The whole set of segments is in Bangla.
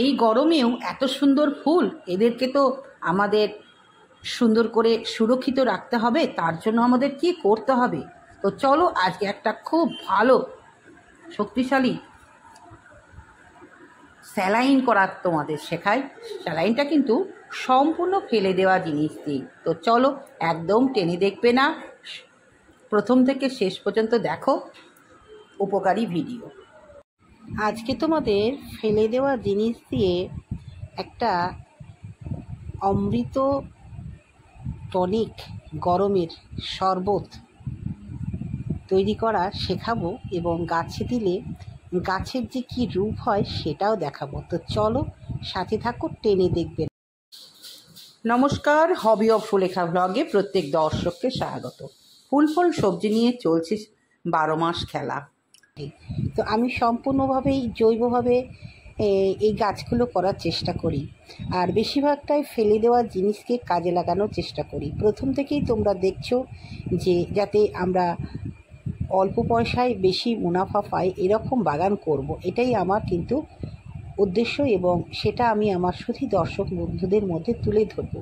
এই গরমেও এত সুন্দর ফুল, এদেরকে তো আমাদের সুন্দর করে সুরক্ষিত রাখতে হবে। তার জন্য আমাদের কি করতে হবে? তো চলো আজকে একটা খুব ভালো শক্তিশালী স্যালাইন করা তোমাদের শেখাই। স্যালাইনটা কিন্তু সম্পূর্ণ ফেলে দেওয়া জিনিস দিয়ে। তো চলো, একদম টেনে দেখবে না, প্রথম থেকে শেষ পর্যন্ত দেখো উপকারী ভিডিও। আজকে তোমাদের ফেলে দেওয়া জিনিস দিয়ে একটা অমৃত টনিক গরমের শরবত তৈরি করা শেখাবো, এবং গাছে দিলে গাছের যে কী রূপ হয় সেটাও দেখাবো। তো চলো সাথে থাকো, টেনে দেখবে। নমস্কার, হবি অফ সুলেখা ব্লগে প্রত্যেক দর্শককে স্বাগত। ফুল ফল সবজি নিয়ে চলছে 12 মাস খেলা। তো আমি সম্পূর্ণভাবেই জৈবভাবে এই গাছগুলো করার চেষ্টা করি, আর বেশিরভাগটাই ফেলে দেওয়া জিনিসকে কাজে লাগানোর চেষ্টা করি। প্রথম থেকেই তোমরা দেখছো যে যাতে আমরা অল্প পয়সায় বেশি মুনাফা পাই এরকম বাগান করব, এটাই আমার কিন্তু উদ্দেশ্য, এবং সেটা আমি আমার শুধু দর্শক বন্ধুদের মধ্যে তুলে ধরবো।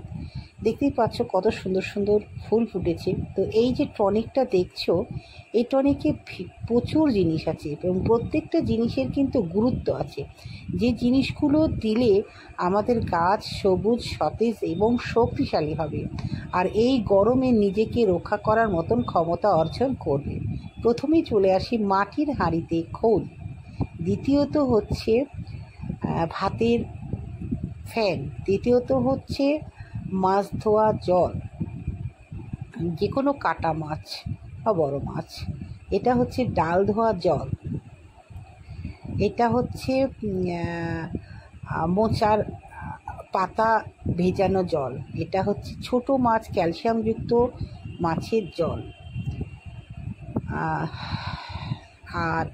দেখতেই পাচ্ছ কত সুন্দর সুন্দর ফুল ফুটেছে। তো এই যে টনিকটা দেখছো, এই টনিকে প্রচুর জিনিস আছে, এবং প্রত্যেকটা জিনিসের কিন্তু গুরুত্ব আছে। যে জিনিসগুলো দিলে আমাদের গাছ সবুজ, সতেজ এবং শক্তিশালী হবে, আর এই গরমে নিজেকে রক্ষা করার মতন ক্ষমতা অর্জন করবে। প্রথমেই চলে আসি মাটির হাঁড়িতে খোল, দ্বিতীয়ত হচ্ছে ভাতের ফ্যান, তৃতীয়ত হচ্ছে মাছ ধোয়া জল, যে কোনো কাটা মাছ বা বড় মাছ, এটা হচ্ছে ডাল ধোয়া জল, এটা হচ্ছে মোচার পাতা ভেজানো জল, এটা হচ্ছে ছোট মাছ ক্যালসিয়ামযুক্ত মাছের জল, আর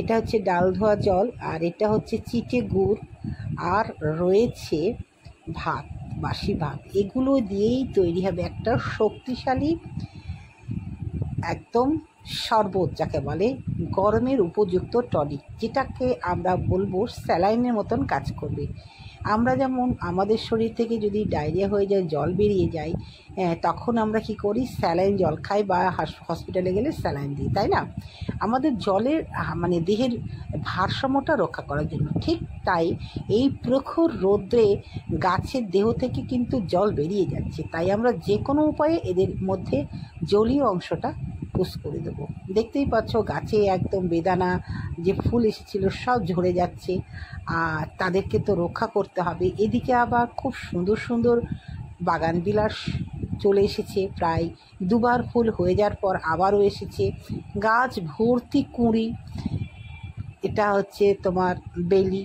এটা হচ্ছে ডাল ধোয়া জল, আর এটা হচ্ছে চিটে গুড়, আর রয়েছে ভাত, বাসি ভাত। এগুলো দিয়েই তৈরি হবে একটা শক্তিশালী একদম শরবত, যাকে বলে গরমের উপযুক্ত টনিক, যেটাকে আমরা বলবো স্যালাইনের মতন কাজ করবে। আমরা যেমন আমাদের শরীর থেকে যদি ডায়রিয়া হয়ে যায়, জল বেরিয়ে যায়, তখন আমরা কি করি? স্যালাইন জল খাই, বা হসপিটালে গেলে স্যালাইন দিই, তাই না? আমাদের জলের মানে দেহের ভারসাম্যটা রক্ষা করার জন্য। ঠিক তাই এই প্রখর রৌদ্রে গাছের দেহ থেকে কিন্তু জল বেরিয়ে যাচ্ছে, তাই আমরা যে কোনো উপায়ে এদের মধ্যে জলীয় অংশটা পুশ করে দেবো। দেখতেই পাচ্ছ গাছে একদম বেদানা যে ফুল এসেছিল সব ঝরে যাচ্ছে, আর তাদেরকে তো রক্ষা করতে হবে। এদিকে আবার খুব সুন্দর সুন্দর বাগান বিলাস চলে এসেছে, প্রায় দুবার ফুল হয়ে যাওয়ার পর আবারও এসেছে, গাছ ভর্তি কুঁড়ি। এটা হচ্ছে তোমার বেলি,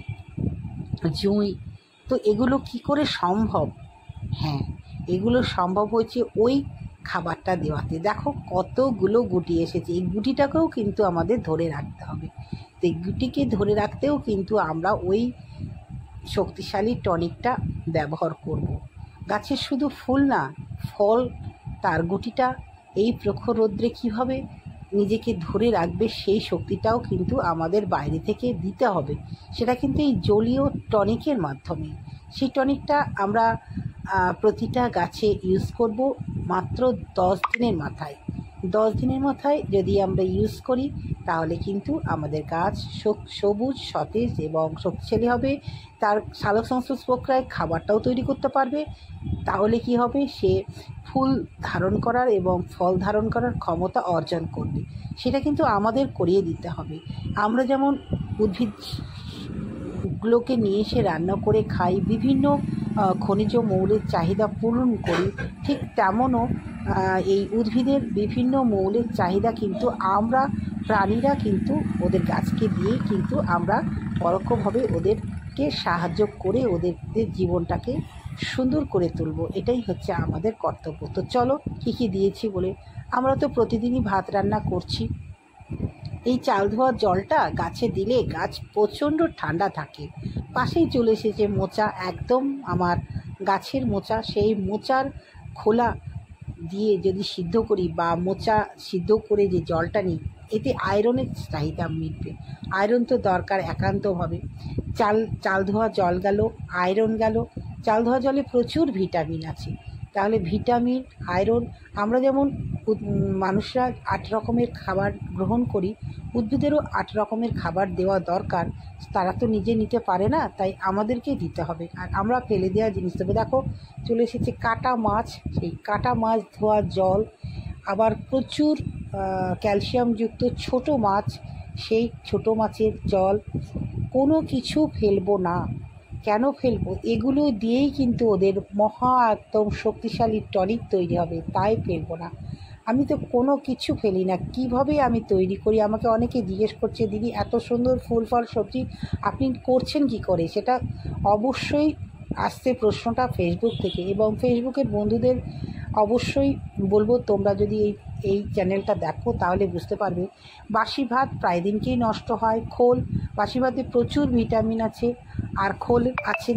জুঁই। তো এগুলো কি করে সম্ভব? হ্যাঁ, এগুলো সম্ভব হয়েছে ওই খাবারটা দেওয়াতে। দেখো কতগুলো গুটি এসেছে, এই গুটিটাকেও কিন্তু আমাদের ধরে রাখতে হবে। তো এই গুটিকে ধরে রাখতেও কিন্তু আমরা ওই শক্তিশালী টনিকটা ব্যবহার করব। গাছের শুধু ফুল না, ফল, তার গুটিটা এই প্রখর রৌদ্রে কীভাবে নিজেকে ধরে রাখবে সেই শক্তিটাও কিন্তু আমাদের বাইরে থেকে দিতে হবে। সেটা কিন্তু এই জলীয় টনিকের মাধ্যমে। সেই টনিকটা আমরা প্রতিটা গাছে ইউজ করব মাত্র 10 দিনের মাথায়। 10 দিনের মাথায় যদি আমরা ইউজ করি তাহলে কিন্তু আমাদের গাছ সবুজ, সতেজ এবং শক্তিশালী হবে। তার সালোক সংশ্লেষ প্রক্রিয়ায় খাবারটাও তৈরি করতে পারবে। তাহলে কি হবে? সে ফুল ধারণ করার এবং ফল ধারণ করার ক্ষমতা অর্জন করবে। সেটা কিন্তু আমাদের করিয়ে দিতে হবে। আমরা যেমন উদ্ভিদগুলোকে নিয়ে এসে রান্না করে খাই, বিভিন্ন খনিজ মৌলের চাহিদা পূরণ করি, ঠিক তেমনও এই উদ্ভিদের বিভিন্ন মৌলের চাহিদা কিন্তু আমরা প্রাণীরা কিন্তু ওদের গাছকে দিয়ে কিন্তু আমরা পরোক্ষভাবে ওদেরকে সাহায্য করে ওদের জীবনটাকে সুন্দর করে তুলব। এটাই হচ্ছে আমাদের কর্তব্য। তো চলো, কী কী দিয়েছি বলে। আমরা তো প্রতিদিনই ভাত রান্না করছি। এই চাল ধোয়ার জলটা গাছে দিলে গাছ প্রচণ্ড ঠান্ডা থাকে। পাশেই চলে এসেছে মোচা, একদম আমার গাছের মোচা। সেই মোচার খোলা দিয়ে যদি সিদ্ধ করি, বা মোচা সিদ্ধ করে যে জলটা নিই, এতে আয়রনের চাহিদা মিটবে। আয়রন তো দরকার একান্তভাবে। চাল ধোয়া জল গেল, আয়রন গেল। চাল ধোয়া জলে প্রচুর ভিটামিন আছে। তাহলে ভিটামিন, আয়রন, আমরা যেমন মানুষরা 8 রকমের খাবার গ্রহণ করি, উদ্ভিদেরও 8 রকমের খাবার দেওয়া দরকার। তারা তো নিজে নিতে পারে না, তাই আমাদেরকেই দিতে হবে। আর আমরা ফেলে দেওয়া জিনিস দেবো। দেখো চলে এসেছে কাটা মাছ, সেই কাটা মাছ ধোয়া জল, আবার প্রচুর ক্যালসিয়ামযুক্ত ছোট মাছ, সেই ছোট মাছের জল। কোনো কিছু ফেলবো না। কেন ফেলবো? এগুলো দিয়েই কিন্তু ওদের মহা একদম শক্তিশালী টনিক তৈরি হবে, তাই ফেলবো না। আমি তো কোনো কিছু ফেলি না। কীভাবে আমি তৈরি করি, আমাকে অনেকে জিজ্ঞেস করছে, দিদি এত সুন্দর ফুল ফল সবজি আপনি করছেন কী করে? সেটা অবশ্যই আসছে প্রশ্নটা ফেসবুক থেকে, এবং ফেসবুকের বন্ধুদের অবশ্যই বলবো, তোমরা যদি এই চ্যানেলটা দেখো তাহলে বুঝতে পারবে। বাসি ভাত প্রায় দিনকেই নষ্ট হয়। খোল, বাসি ভাতে প্রচুর ভিটামিন আছে, আর খোল আছে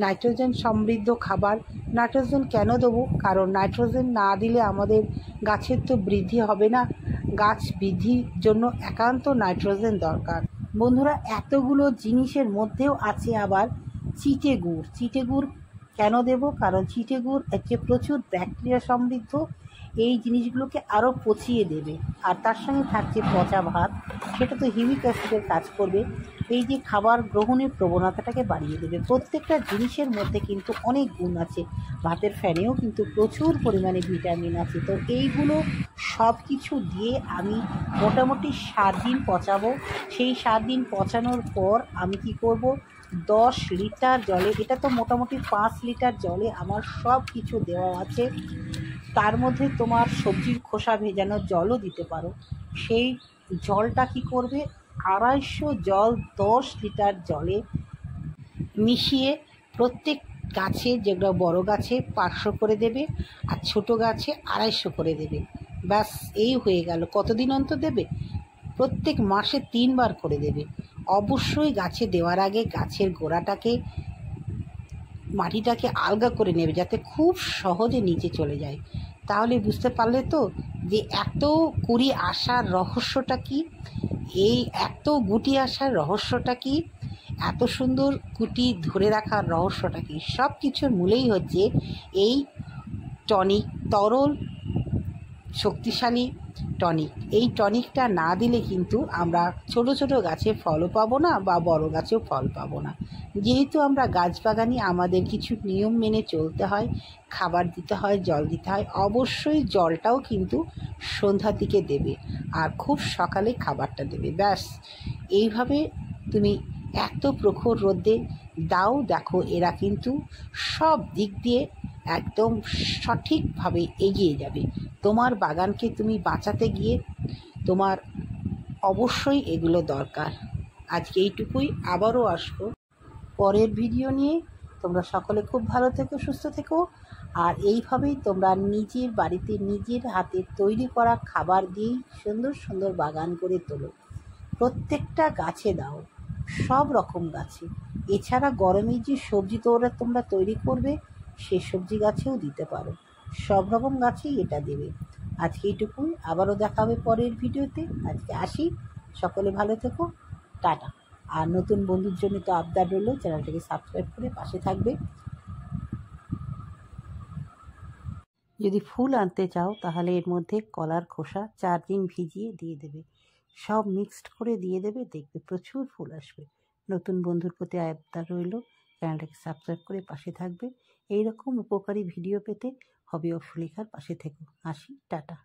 নাইট্রোজেন সমৃদ্ধ খাবার। নাইট্রোজেন কেন দেবো? কারণ নাইট্রোজেন না দিলে আমাদের গাছের তো বৃদ্ধি হবে না। গাছ বৃদ্ধির জন্য একান্ত নাইট্রোজেন দরকার। বন্ধুরা, এতগুলো জিনিসের মধ্যেও আছে আবার চিটে গুড়। কেন দেব? কারণ চিটে গুড় হচ্ছে প্রচুর ব্যাকটেরিয়া সমৃদ্ধ। এই জিনিসগুলোকে আরও পচিয়ে দেবে। আর তার সঙ্গে থাকছে পচা ভাত, সেটা তো হিউমিক অ্যাসিডের কাজ করবে। এই যে খাবার গ্রহণের প্রবণতাটাকে বাড়িয়ে দেবে। প্রত্যেকটা জিনিসের মধ্যে কিন্তু অনেক গুণ আছে। ভাতের ফ্যানেও কিন্তু প্রচুর পরিমাণে ভিটামিন আছে। তো এইগুলো সব কিছু দিয়ে আমি মোটামুটি 7 দিন পচাবো। সেই 7 দিন পচানোর পর আমি কি করব, 10 লিটার জলে, এটা তো মোটামুটি 5 লিটার জলে আমার সব কিছু দেওয়া আছে। তার মধ্যে তোমার সবজির খোসা ভেজানো জলও দিতে পারো। সেই জলটা কি করবে, 250 জল 10 লিটার জলে মিশিয়ে প্রত্যেক গাছে, যেগুলো বড় গাছে 500 করে দেবে, আর ছোট গাছে 250 করে দেবে। ব্যাস, এই হয়ে গেল। কতদিন অন্তর দেবে? প্রত্যেক মাসে 3 বার করে দেবে। অবশ্যই গাছে দেওয়ার আগে গাছের গোড়াটাকে, মাটিটাকে আলগা করে নেবে, যাতে খুব সহজে নিচে চলে যায়। তাহলে বুঝতে পারলে তো যে এত কুড়ি আসার রহস্যটা কি, এই এত গুটি আসার রহস্যটা কি, এত সুন্দর গুটি ধরে রাখার রহস্যটা কি। সব কিছুর মূলেই হচ্ছে এই টনিক, তরল শক্তিশালী টনিক। এই টনিকটা না দিলে কিন্তু আমরা ছোট ছোট গাছে ফলও পাবো না, বা বড় গাছেও ফল পাবো না। যেহেতু আমরা গাছবাগানি, আমাদের কিছু নিয়ম মেনে চলতে হয়। খাবার দিতে হয়, জল দিতে হয়। অবশ্যই জলটাও কিন্তু সন্ধ্যার দিকে দেবে, আর খুব সকালে খাবারটা দেবে। ব্যাস, এইভাবে তুমি এত প্রখর রোদে দাও, দেখো এরা কিন্তু সব দিক দিয়ে একদম সঠিকভাবে এগিয়ে যাবে। তোমার বাগানকে তুমি বাঁচাতে গিয়ে তোমার অবশ্যই এগুলো দরকার। আজকে এইটুকুই, আবারও আসবো পরের ভিডিও নিয়ে। তোমরা সকলে খুব ভালো থেকো, সুস্থ থেকো। আর এইভাবেই তোমরা নিজের বাড়িতে নিজের হাতে তৈরি করা খাবার দিয়েই সুন্দর সুন্দর বাগান করে তোলো। প্রত্যেকটা গাছে দাও, সব রকম গাছে। এছাড়া গরমে যে সবজি তোমরা তৈরি করবে, সে সবজি গাছেও দিতে পারো। সব রকম গাছেই এটা দেবে। আজকে এইটুকুই, আবারও দেখা হবে পরের ভিডিওতে। আজকে আসি, সকলে ভালো থেকো, টাটা। আর নতুন বন্ধুর জন্য তো আবদার রইল, চ্যানেলটাকে সাবস্ক্রাইব করে পাশে থাকবে। যদি ফুল আনতে চাও তাহলে এর মধ্যে কলার খোসা 4 দিন ভিজিয়ে দিয়ে দেবে। সব মিক্সড করে দিয়ে দেবে, দেখবে প্রচুর ফুল আসবে। নতুন বন্ধুর প্রতি আবদার রইল, চ্যানেলটাকে সাবস্ক্রাইব করে পাশে থাকবে। এই রকম উপকারী ভিডিও পেতে হবি অফ লেখার পাশে থেকো। আসি, টাটা।